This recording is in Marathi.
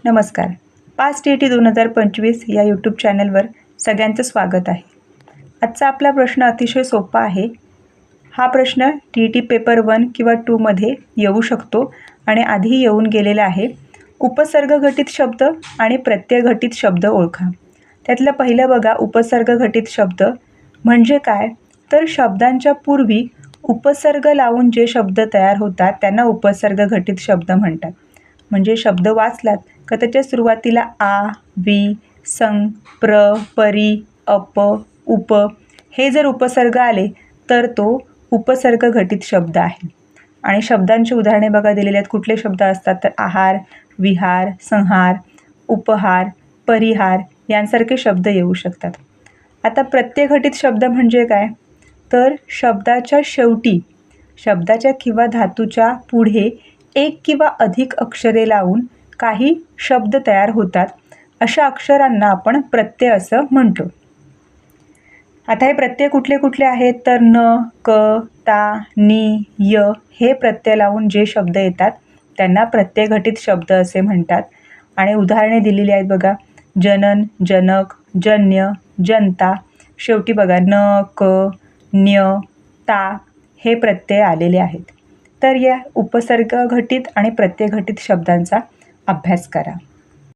नमस्कार. पास TET 2025 या यूट्यूब चॅनलवर सगळ्यांचं स्वागत आहे. आजचा आपला प्रश्न अतिशय सोपा आहे. हा प्रश्न TET पेपर 1 किंवा 2 मध्ये येऊ शकतो आणि आधी येऊन गेलेला आहे. उपसर्ग घटित शब्द आणि प्रत्यय घटित शब्द ओळखा. त्यातलं पहिलं बघा, उपसर्ग घटित शब्द म्हणजे काय? तर शब्दांच्या पूर्वी उपसर्ग लावून जे शब्द तयार होतात त्यांना उपसर्ग घटित शब्द म्हणतात. म्हणजे शब्द वाचलात का त्याच्या सुरुवातीला आ, वि, सं, प्र, परी, अप, उप हे जर उपसर्ग आले तर तो उपसर्ग घटित शब्द आहे. आणि शब्दांची उदाहरणे बघा दिलेली आहेत. कुठले शब्द असतात तर आहार, विहार, संहार, उपहार, परिहार यांसारखे शब्द येऊ शकतात. आता प्रत्यय घटित शब्द म्हणजे काय? तर शब्दाच्या शेवटी शब्दाच्या किंवा धातूच्या पुढे एक किंवा अधिक अक्षरे लावून काही शब्द तयार होतात. अशा अक्षरांना आपण प्रत्यय असं म्हणतो. आता हे प्रत्यय कुठले कुठले आहेत तर न, क, ता, नि, य हे प्रत्यय लावून जे शब्द येतात त्यांना प्रत्यय घटित शब्द असे म्हणतात. आणि उदाहरणे दिलेली आहेत बघा. जनन, जनक, जन्य, जनता. शेवटी बघा न, क, न्य, ता हे प्रत्यय आलेले आहेत. तर या उपसर्ग घटित आणि प्रत्यय घटित शब्दांचा अभ्यास करा.